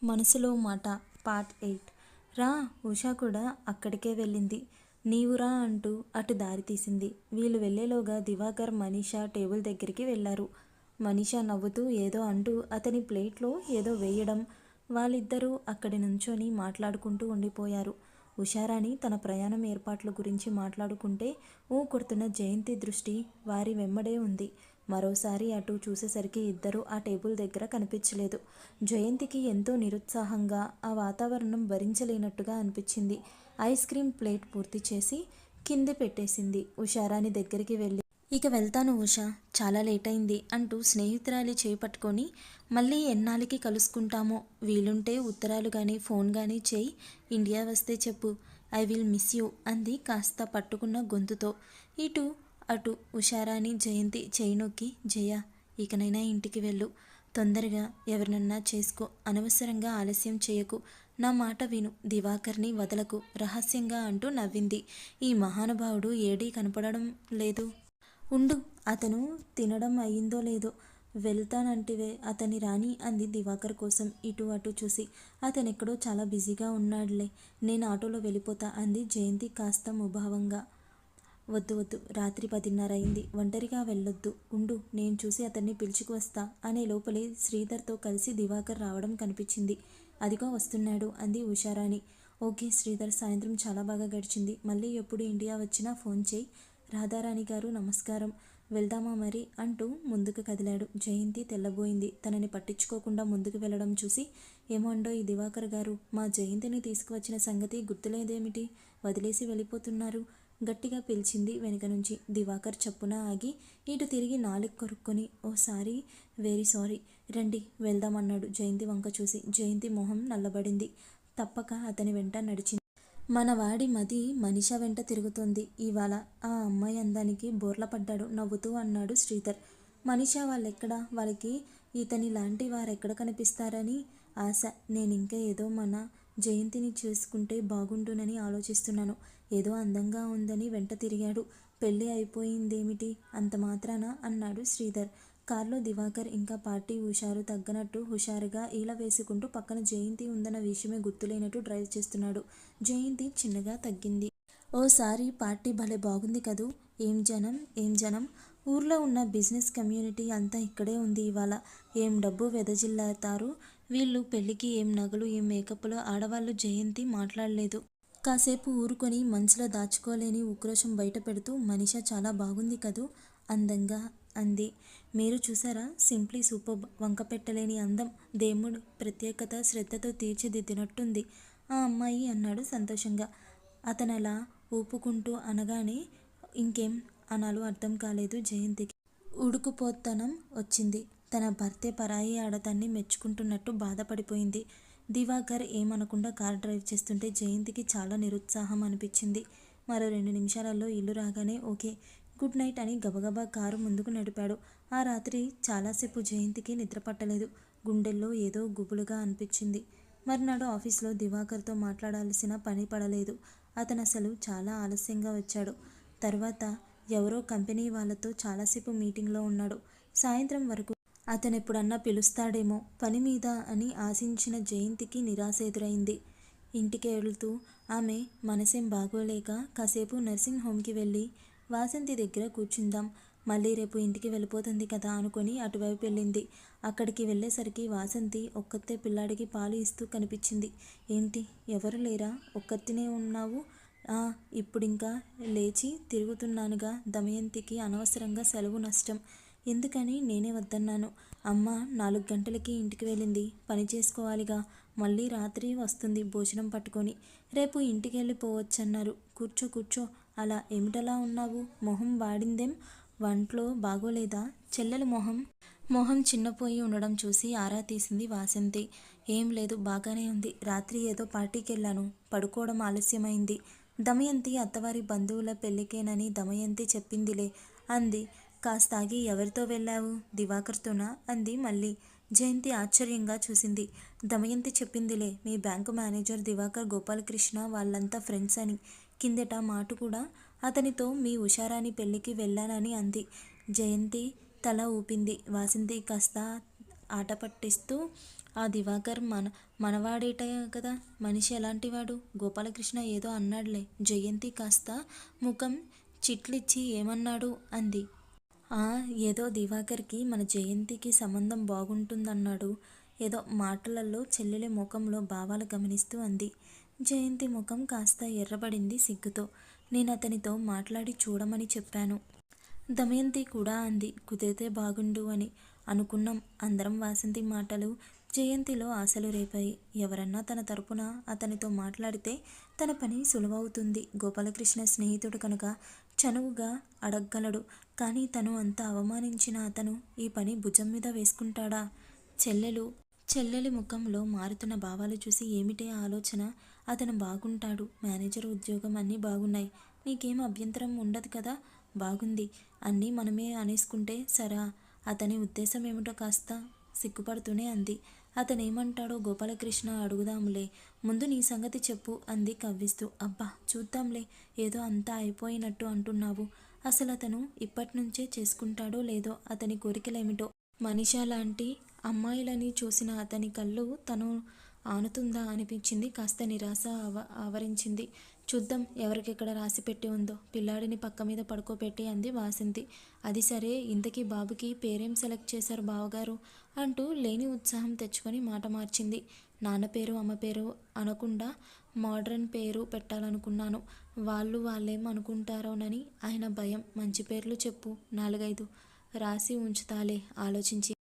మనసులో మాట పార్ట్ 8. రా ఉషా కూడా అక్కడికే వెళ్ళింది. నీవురా అంటూ అటు దారి తీసింది. వీళ్ళు వెళ్ళేలోగా దివాకర్ మనీషా టేబుల్ దగ్గరికి వెళ్ళారు. మనీషా నవ్వుతూ ఏదో అంటూ అతని ప్లేట్లో ఏదో వేయడం, వాళ్ళిద్దరూ అక్కడి నుంచొని మాట్లాడుకుంటూ ఉండిపోయారు. ఉషారాణి తన ప్రయాణం ఏర్పాట్ల గురించి మాట్లాడుకుంటే కొడుతున్న జయంతి దృష్టి వారి వెంబడే ఉంది. మరోసారి అటు చూసేసరికి ఇద్దరూ ఆ టేబుల్ దగ్గర కనిపించలేదు. జయంతికి ఎంతో నిరుత్సాహంగా, ఆ వాతావరణం భరించలేనట్టుగా అనిపించింది. ఐస్ క్రీమ్ ప్లేట్ పూర్తి చేసి కింద పెట్టేసింది. ఉషారాణి దగ్గరికి వెళ్ళి, ఇక వెళ్తాను ఉషా, చాలా లేట్ అయింది అంటూ స్నేహితురాలి చేపట్టుకొని, మళ్ళీ ఎన్నాళ్ళకి కలుసుకుంటామో, వీలుంటే ఉత్తరాలు కానీ ఫోన్ కానీ చేయి, ఇండియా వస్తే చెప్పు, ఐ విల్ మిస్ యూ అంది కాస్త పట్టుకున్న గొంతుతో. ఇటు అటు ఉషారాణి జయంతి చేయి నొక్కి, జయ ఇకనైనా ఇంటికి వెళ్ళు, తొందరగా ఎవరినన్నా చేసుకో, అనవసరంగా ఆలస్యం చేయకు, నా మాట విను, దివాకర్ని వదలకు రహస్యంగా అంటూ నవ్వింది. ఈ మహానుభావుడు ఏడీ కనపడడం లేదు. ఉండు, అతను తినడం అయ్యిందో లేదో, వెళ్తానంటివే అతని రాని అంది దివాకర్ కోసం ఇటు అటు చూసి. అతనెక్కడో చాలా బిజీగా ఉన్నాడులే, నేను ఆటోలో వెళ్ళిపోతా అంది జయంతి కాస్త ముభావంగా. వద్దు వద్దు, రాత్రి 10:30 అయింది, ఒంటరిగా వెళ్ళొద్దు, ఉండు, నేను చూసి అతన్ని పిలుచుకు వస్తా అనే లోపలే శ్రీధర్తో కలిసి దివాకర్ రావడం కనిపించింది. అదిగో వస్తున్నాడు అంది ఉషారాణి. ఓకే శ్రీధర్, సాయంత్రం చాలా బాగా గడిచింది, మళ్ళీ ఎప్పుడు ఇండియా వచ్చినా ఫోన్ చేయి. రాధారాణి గారు నమస్కారం, వెళ్దామా మరి అంటూ ముందుకు కదిలాడు. జయంతి తెల్లబోయింది. తనని పట్టించుకోకుండా ముందుకు వెళ్ళడం చూసి, ఏమండో ఈ దివాకర్ గారు, మా జయంతిని తీసుకువచ్చిన సంగతి గుర్తులేదేమిటి, వదిలేసి వెళ్ళిపోతున్నారు, గట్టిగా పిలిచింది వెనుక నుంచి. దివాకర్ చప్పున ఆగి ఇటు తిరిగి నాలుగు కొరుక్కొని, ఓ సారీ, వెరీ సారీ, రండి వెళ్దామన్నాడు జయంతి వంక చూసి. జయంతి మొహం నల్లబడింది. తప్పక అతని వెంట నడిచింది. మనవాడి మది మనిషా వెంట తిరుగుతోంది ఇవాళ. ఆ అమ్మాయి అందానికి బోర్లపడ్డాడు. నవ్వుతూ అన్నాడు శ్రీధర్. మనిషా వాళ్ళెక్కడా, వాళ్ళకి ఇతని లాంటి వారెక్కడ కనిపిస్తారని ఆశ. నేనింకా ఏదో మన జయంతిని చేసుకుంటే బాగుండునని ఆలోచిస్తున్నాను. ఏదో అందంగా ఉందని వెంట తిరిగాడు. పెళ్ళి అయిపోయిందేమిటి అంత మాత్రాన అన్నాడు శ్రీధర్. కార్లో దివాకర్ ఇంకా పార్టీ హుషారు తగ్గనట్టు హుషారుగా ఈల వేసుకుంటూ పక్కన జయంతి ఉందన్న విషయమే గుర్తులేనట్టు డ్రైవ్ చేస్తున్నాడు. జయంతి చిన్నగా తగ్గింది. ఓసారి పార్టీ భలే బాగుంది కదూ, ఏం జనం ఏం జనం, ఊర్లో ఉన్న బిజినెస్ కమ్యూనిటీ అంతా ఇక్కడే ఉంది ఇవాళ. ఏం డబ్బు వెదజిల్లాతారు వీళ్ళు, పెళ్ళికి ఏం నగలు ఏం మేకప్లో ఆడవాళ్ళు. జయంతి మాట్లాడలేదు. కాసేపు ఊరుకొని మనసులో దాచుకోలేని ఉక్రోషం బయట పెడుతూ, మనిషా చాలా బాగుంది కదూ, అందంగా అంది. మీరు చూసారా, సింప్లీ సూపర్బ్, వంకపెట్టలేని అందం, దేవుడు ప్రత్యేకత శ్రద్ధతో తీర్చిదిద్దినట్టుంది ఆ అమ్మాయి అన్నాడు సంతోషంగా. అతనలా ఊపుకుంటూ అనగానే ఇంకేం అనాలో అర్థం కాలేదు జయంతికి. ఉడుకుపోతనం వచ్చింది. తన భర్తే పరాయి ఆడదాన్ని మెచ్చుకుంటున్నట్టు బాధపడిపోయింది. దివాకర్ ఏమనకుండా కార్ డ్రైవ్ చేస్తుంటే జయంతికి చాలా నిరుత్సాహం అనిపించింది. మరో 2 నిమిషాలలో ఇల్లు రాగానే ఓకే, గుడ్ నైట్ అని గబగబా కారు ముందుకు నడిపాడు. ఆ రాత్రి చాలాసేపు జయంతికి నిద్రపట్టలేదు. గుండెల్లో ఏదో గుబులుగా అనిపించింది. మర్నాడు ఆఫీస్లో దివాకర్తో మాట్లాడాల్సిన పని పడలేదు. అతనసలు చాలా ఆలస్యంగా వచ్చాడు. తర్వాత ఎవరో కంపెనీ వాళ్ళతో చాలాసేపు మీటింగ్లో ఉన్నాడు. సాయంత్రం వరకు అతనెప్పుడన్నా పిలుస్తాడేమో పని మీద అని ఆశించిన జయంతికి నిరాశ ఎదురైంది. ఇంటికి వెళుతూ ఆమె మనసేం బాగోలేక కాసేపు నర్సింగ్ హోమ్కి వెళ్ళి వాసంతి దగ్గర కూర్చుందాం, మళ్ళీ రేపు ఇంటికి వెళ్ళిపోతుంది కదా అనుకొని అటువైపు వెళ్ళింది. అక్కడికి వెళ్ళేసరికి వాసంతి ఒక్కతే పిల్లాడికి పాలు ఇస్తూ కనిపించింది. ఏంటి, ఎవరు లేరా, ఒక్కతినే ఉన్నావు? ఇప్పుడింకా లేచి తిరుగుతున్నానుగా, దమయంతికి అనవసరంగా సెలవు నష్టం ఎందుకని నేనే వద్దన్నాను. అమ్మ 4 గంటలకి ఇంటికి వెళ్ళింది, పని చేసుకోవాలిగా, మళ్ళీ రాత్రి వస్తుంది భోజనం పట్టుకొని, రేపు ఇంటికి వెళ్ళిపోవచ్చన్నారు. కూర్చో కూర్చో, అలా ఏమిటలా ఉన్నావు, మొహం వాడిందేం, వంట్లో బాగోలేదా? చెల్లెలు మొహం చిన్నపోయి ఉండడం చూసి ఆరా తీసింది వాసంతి. ఏం లేదు, బాగానే ఉంది, రాత్రి ఏదో పార్టీకి వెళ్ళాను, పడుకోవడం ఆలస్యమైంది. దమయంతి అత్తవారి బంధువుల పెళ్ళికేనని దమయంతి చెప్పిందిలే అంది. కాస్తాగి, ఎవరితో వెళ్ళావు? దివాకర్తోనా అంది మళ్ళీ. జయంతి ఆశ్చర్యంగా చూసింది. దమయంతి చెప్పిందిలే, మీ బ్యాంకు మేనేజర్ దివాకర్ గోపాలకృష్ణ వాళ్ళంతా ఫ్రెండ్స్ అని. కిందట మాట కూడా అతనితో మీ ఉషారాణి పెళ్ళికి వెళ్ళానని అంది. జయంతి తల ఊపింది. వాసంతి కాస్త ఆట పట్టిస్తూ, ఆ దివాకర్ మనవాడేట కదా, మనిషి ఎలాంటివాడు? గోపాలకృష్ణ ఏదో అన్నాడులే. జయంతి కాస్త ముఖం చిట్లిచ్చి ఏమన్నాడు అంది. ఏదో దివాకర్కి మన జయంతికి సంబంధం బాగుంటుందన్నాడు. ఏదో మాటలలో చెల్లెలి ముఖంలో భావాలు గమనిస్తూ అంది. జయంతి ముఖం కాస్త ఎర్రబడింది సిగ్గుతో. నేను అతనితో మాట్లాడి చూడమని చెప్పాను. దమయంతి కూడా అంది. కుదిరితే బాగుండు అని అనుకున్నాం అందరం. వాసంతి మాటలు జయంతిలో ఆశలు రేపాయి. ఎవరన్నా తన తరపున అతనితో మాట్లాడితే తన పని సులువవుతుంది. గోపాలకృష్ణ స్నేహితుడు కనుక చనువుగా అడగగలడు. కానీ తను అంత అవమానించిన అతను ఈ పని భుజం మీద వేసుకుంటాడా? చెల్లెలి ముఖంలో మారుతున్న భావాలు చూసి ఏమిటే ఆలోచన? అతను బాగుంటాడు, మేనేజర్ ఉద్యోగం అన్నీ బాగున్నాయి. నీకేం అభ్యంతరం ఉండదు కదా? బాగుంది. అన్నీ మనమే అనేసుకుంటే సరా? అతని ఉద్దేశం ఏమిటో కాస్త సిగ్గుపడుతూనే అంది. అతనేమంటాడో గోపాలకృష్ణ అడుగుదాంలే, ముందు నీ సంగతి చెప్పు అంది కవ్విస్తూ. అబ్బా చూద్దాంలే, ఏదో అంతా అయిపోయినట్టు అంటున్నావు. అసలు అతను ఇప్పటినుంచే చేసుకుంటాడో లేదో, అతని కోరికలేమిటో? మనిషా లాంటి అమ్మాయిలని చూసిన అతని కళ్ళు తను ఆనుతుందా అనిపించింది. కాస్త నిరాశ ఆవరించింది. చూద్దాం ఎవరికెక్కడ రాసి పెట్టి ఉందో. పిల్లాడిని పక్క మీద పడుకోబెట్టి అంది వాసంతి. అది సరే, ఇంతకీ బాబుకి పేరేం సెలెక్ట్ చేశారు బావగారు అంటూ లేని ఉత్సాహం తెచ్చుకొని మాట మార్చింది. నాన్న పేరు అమ్మ పేరు అనకుండా మోడ్రన్ పేరు పెట్టాలనుకున్నాను. వాళ్ళేం అనుకుంటారోనని ఆయన భయం. మంచి పేర్లు చెప్పు, 4-5 రాసి ఉంచుతాలే ఆలోచించి.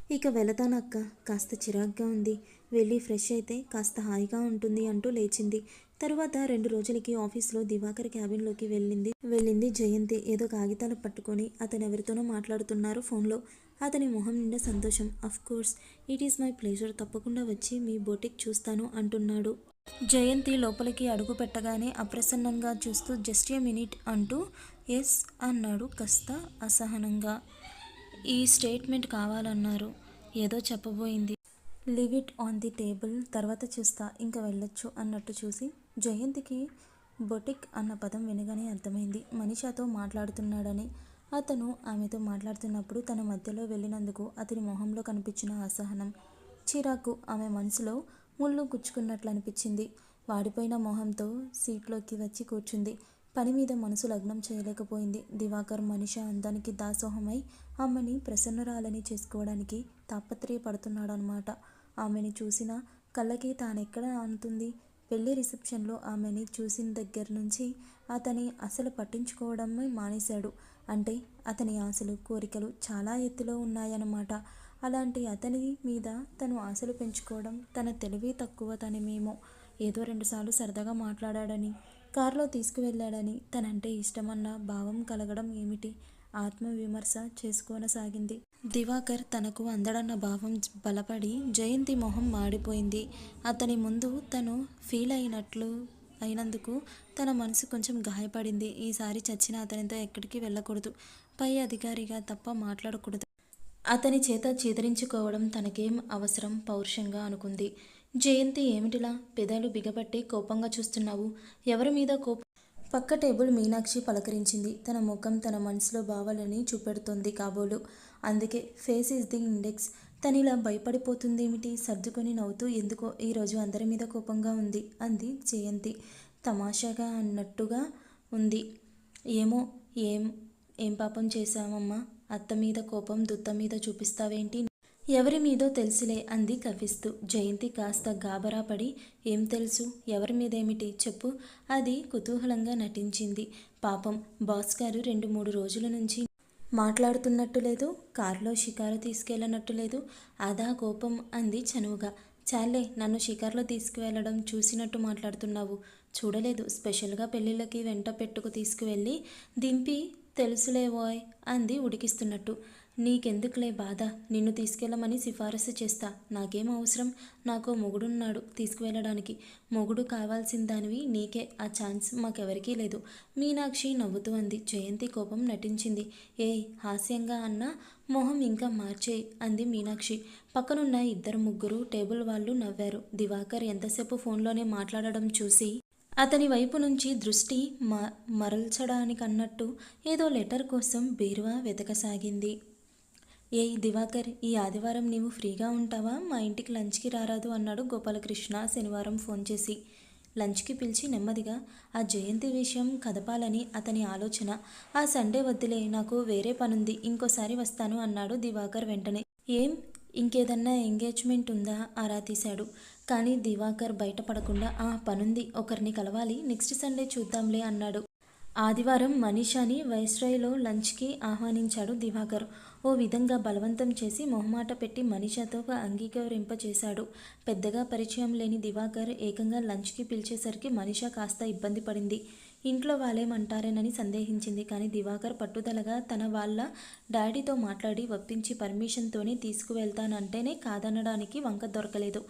ఇక వెళతానక్క, కాస్త చిరాగ్గా ఉంది. వెళ్ళి ఫ్రెష్ అయితే కాస్త హాయిగా ఉంటుంది అంటూ లేచింది. తరువాత 2 రోజులకి ఆఫీస్లో దివాకర్ క్యాబిన్లోకి వెళ్ళింది జయంతి. ఏదో కాగితాలు పట్టుకొని అతనెవరితోనో మాట్లాడుతున్నారు ఫోన్లో. అతని మొహం నిండా సంతోషం. Of course, it is my pleasure, తప్పకుండా వచ్చి మీ బొటిక్ చూస్తాను అంటున్నాడు. జయంతి లోపలికి అడుగు పెట్టగానే అప్రసన్నంగా చూస్తూ జస్ట్ ఏ మినిట్ అంటూ ఎస్ అన్నాడు కాస్త అసహనంగా. ఈ స్టేట్మెంట్ కావాలన్నారు. ఏదో చెప్పబోయింది. Leave it on the table, తర్వాత చూస్తా, ఇంకా వెళ్ళొచ్చు అన్నట్టు చూసి జయంతికి బొటిక్ అన్న పదం వినగానే అర్థమైంది మనీషాతో మాట్లాడుతున్నాడని. అతను ఆమెతో మాట్లాడుతున్నప్పుడు తన మధ్యలో వెళ్ళినందుకు అతని మొహంలో కనిపించిన అసహనం, చిరాకు ఆమె మనసులో ముళ్ళు గుచ్చుకున్నట్లు అనిపించింది. వాడిపోయిన మొహంతో సీట్లోకి వచ్చి కూర్చుంది. పని మీద మనసు లగ్నం చేయలేకపోయింది. దివాకర్ మనీషా అందానికి దాసోహమై ఆమెని ప్రసన్నురాలని చేసుకోవడానికి తాపత్రయపడుతున్నాడనమాట. ఆమెని చూసిన కళ్ళకి తానెక్కడ ఆనుతుంది? పెళ్లి రిసెప్షన్లో ఆమెని చూసిన దగ్గర నుంచి అతని అసలు పట్టించుకోవడమే మానేశాడు. అంటే అతని ఆశలు, కోరికలు చాలా ఎత్తులో ఉన్నాయన్నమాట. అలాంటి అతని మీద తను ఆశలు పెంచుకోవడం తన తెలివి తక్కువతనమేమో. ఏదో 2 సార్లు సరదాగా మాట్లాడాడని, కారులో తీసుకువెళ్ళాడని తనంటే ఇష్టమన్న భావం కలగడం ఏమిటి? ఆత్మవిమర్శ చేసుకోనసాగింది. దివాకర్ తనకు అందడన్న భావం బలపడి జయంతి మొహం మాడిపోయింది. అతని ముందు తను ఫీల్ అయినందుకు తన మనసు కొంచెం గాయపడింది. ఈసారి చచ్చిన అతనితో ఎక్కడికి వెళ్ళకూడదు. పై అధికారిగా తప్ప మాట్లాడకూడదు. అతని చేత చీదరించుకోవడం తనకేం అవసరం? పౌరుషంగా అనుకుంది. జయంతి ఏమిటిలా పెదాలు బిగపట్టి కోపంగా చూస్తున్నావు? ఎవరి మీద కోపం? పక్క టేబుల్ మీనాక్షి పలకరించింది. తన ముఖం తన మనసులో భావాలని చూపెడుతోంది కాబోలు. అందుకే ఫేస్ ఈజ్ ది ఇండెక్స్. తనిలా భయపడిపోతుందేమిటి? సర్దుకొని నవ్వుతూ ఎందుకో ఈరోజు అందరి మీద కోపంగా ఉంది అంది జయంతి. తమాషాగా అన్నట్టుగా ఉంది. ఏమో, ఏం పాపం చేశామమ్మా? అత్త మీద కోపం దుత్త మీద చూపిస్తావేంటి? ఎవరి మీదో తెలుసులే అంది కవ్విస్తూ. జయంతి కాస్త గాబరా పడి ఏం తెలుసు? ఎవరి మీదేమిటి చెప్పు? అది కుతూహలంగా నటించింది. పాపం బాస్ గారు 2-3 రోజుల నుంచి మాట్లాడుతున్నట్టు లేదు, కారులో షికారు తీసుకెళ్ళనట్టు లేదు. అదా కోపం అంది చనువుగా. చాలే, నన్ను షికార్లో తీసుకువెళ్ళడం చూసినట్టు మాట్లాడుతున్నావు. చూడలేదు. స్పెషల్గా పెళ్ళిళ్ళకి వెంట పెట్టుకు తీసుకువెళ్ళి దింపి తెలుసులేవోయ్ అంది ఉడికిస్తున్నట్టు. నీకెందుకులే బాధ, నిన్ను తీసుకెళ్ళమని సిఫారసు చేస్తా. నాకేం అవసరం? నాకు మొగుడున్నాడు తీసుకువెళ్ళడానికి. మొగుడు కావాల్సిందానివి నీకే. ఆ ఛాన్స్ మాకెవరికీ లేదు. మీనాక్షి నవ్వుతూ అంది. జయంతి కోపం నటించింది. హాస్యంగా అన్నా మొహం ఇంకా మార్చేయి అంది మీనాక్షి. పక్కనున్న 2-3 టేబుల్ వాళ్ళు నవ్వారు. దివాకర్ ఎంతసేపు ఫోన్లోనే మాట్లాడడం చూసి అతని వైపు నుంచి దృష్టి మరల్చడానికన్నట్టు ఏదో లెటర్ కోసం బీరువా వెతకసాగింది. ఏయ్ దివాకర్, ఈ ఆదివారం నీవు ఫ్రీగా ఉంటావా? మా ఇంటికి లంచ్కి రారాదు అన్నాడు గోపాలకృష్ణ శనివారం ఫోన్ చేసి. లంచ్కి పిలిచి నెమ్మదిగా ఆ జయంతి విషయం కదపాలని అతని ఆలోచన. ఆ సండే వద్దులే, నాకు వేరే పనుంది, ఇంకోసారి వస్తాను అన్నాడు దివాకర్ వెంటనే. ఏం, ఇంకేదన్నా ఎంగేజ్మెంట్ ఉందా? ఆరా తీశాడు. కానీ దివాకర్ బయటపడకుండా ఆ పనుంది, ఒకరిని కలవాలి, నెక్స్ట్ సండే చూద్దాంలే అన్నాడు. ఆదివారం మనీషాని వైస్రాయ్లో లంచ్కి ఆహ్వానించాడు దివాకర్. ఓ విధంగా బలవంతం చేసి మొహమాట పెట్టి మనీషాతో అంగీకరింపచేశాడు. పెద్దగా పరిచయం లేని దివాకర్ ఏకంగా లంచ్కి పిలిచేసరికి మనీషా కాస్త ఇబ్బంది పడింది. ఇంట్లో వాళ్ళేమంటారేనని సందేహించింది. కానీ దివాకర్ పట్టుదలగా తన వాళ్ళ డాడీతో మాట్లాడి ఒప్పించి పర్మిషన్తోనే తీసుకువెళ్తానంటేనే కాదనడానికి వంక దొరకలేదు.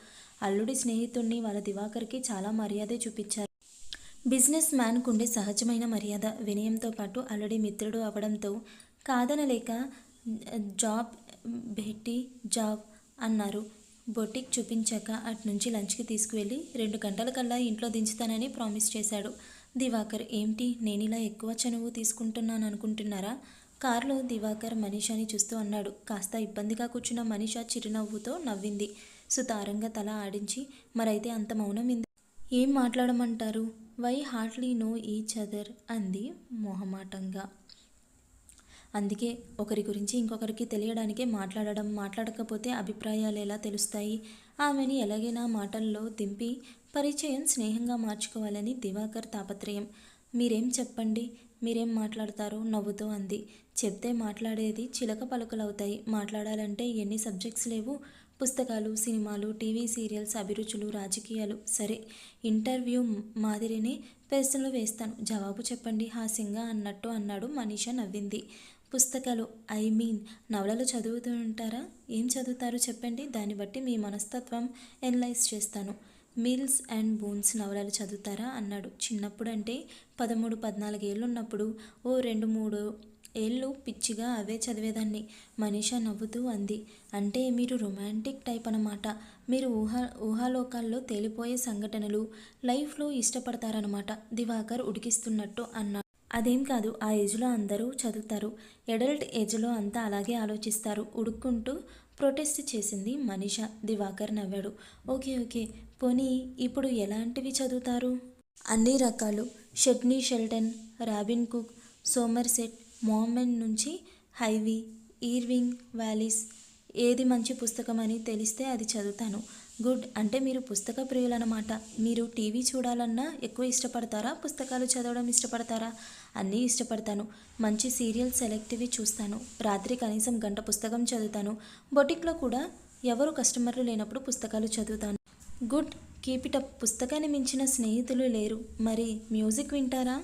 అల్లుడి స్నేహితుణ్ణి వాళ్ళ దివాకర్కి చాలా మర్యాదే చూపించారు. బిజినెస్ మ్యాన్కుండే సహజమైన మర్యాద, వినయంతో పాటు అల్లుడి మిత్రుడు అవడంతో కాదనలేక జాబ్ బెట్టి జాబ్ అన్నారు. బొటిక్ చూపించాక అట్నుంచి లంచ్కి తీసుకువెళ్ళి 2 గంటల కల్లా ఇంట్లో దించుతానని ప్రామిస్ చేశాడు దివాకర్. ఏమిటి, నేనిలా ఎక్కువ చనువు తీసుకుంటున్నాను అనుకుంటున్నారా? కారులో దివాకర్ మనీషాని చూస్తూ అన్నాడు. కాస్త ఇబ్బందిగా కూర్చున్న మనీషా చిరునవ్వుతో నవ్వింది. సుతారంగా తల ఆడించి, మరైతే అంత మౌనం ఎందుకు? ఏం మాట్లాడమంటారు? We hardly know each other అంది మొహమాటంగా. అందుకే ఒకరి గురించి ఇంకొకరికి తెలియడానికే మాట్లాడడం. మాట్లాడకపోతే అభిప్రాయాలు ఎలా తెలుస్తాయి? ఆమెని ఎలాగైనా మాటల్లో దింపి పరిచయం స్నేహంగా మార్చుకోవాలని దివాకర్ తాపత్రయం. మీరేం చెప్పండి, మీరేం మాట్లాడతారో నవ్వుతూ అంది. చెప్తే మాట్లాడేది చిలక పలుకులవుతాయి. మాట్లాడాలంటే ఎన్ని సబ్జెక్ట్స్ లేవు? పుస్తకాలు, సినిమాలు, టీవీ సీరియల్స్, అభిరుచులు, రాజకీయాలు. సరే, ఇంటర్వ్యూ మాదిరినే ప్రశ్నలు వేస్తాను, జవాబు చెప్పండి హాస్యంగా అన్నట్టు అన్నాడు. మనీషా నవ్వింది. పుస్తకాలు, ఐ మీన్ నవలలు చదువుతూ ఉంటారా? ఏం చదువుతారు చెప్పండి, దాన్ని బట్టి మీ మనస్తత్వం ఎనలైజ్ చేస్తాను. మిల్స్ అండ్ బోన్స్ నవలలు చదువుతారా అన్నాడు. చిన్నప్పుడంటే 13-14 ఏళ్ళున్నప్పుడు ఓ 2-3 ఏళ్ళు పిచ్చిగా అవే చదివేదాన్ని. మనీషా నవ్వుతూ అంది. అంటే మీరు రొమాంటిక్ టైప్ అన్నమాట. మీరు ఊహాలోకాల్లో తేలిపోయే సంఘటనలు లైఫ్లో ఇష్టపడతారన్నమాట దివాకర్ ఉడికిస్తున్నట్టు అన్నాడు. అదేం కాదు, ఆ ఏజ్లో అందరూ చదువుతారు. ఎడల్ట్ ఏజ్లో అంతా అలాగే ఆలోచిస్తారు ఉడుక్కుంటూ ప్రొటెస్ట్ చేసింది మనీషా. దివాకర్ నవ్వాడు. ఓకే ఓకే, పోనీ ఇప్పుడు ఎలాంటివి చదువుతారు? అన్ని రకాలు. Sidney Sheldon, Robin Cook, Somerset Maugham నుంచి హైవీ, ఈర్వింగ్ వాలిస్, ఏది మంచి పుస్తకం అని తెలిస్తే అది చదువుతాను. గుడ్, అంటే మీరు పుస్తక ప్రియులన్నమాట. మీరు టీవీ చూడాలన్నా ఎక్కువ ఇష్టపడతారా, పుస్తకాలు చదవడం ఇష్టపడతారా? అన్నీ ఇష్టపడతాను. మంచి సీరియల్ సెలెక్టివి చూస్తాను. రాత్రి కనీసం గంట పుస్తకం చదువుతాను. బొటిక్లో కూడా ఎవరు కస్టమర్లు లేనప్పుడు పుస్తకాలు చదువుతాను. Good, keep it up. పుస్తకాన్ని మించిన స్నేహితులు లేరు. మరి మ్యూజిక్ వింటారా?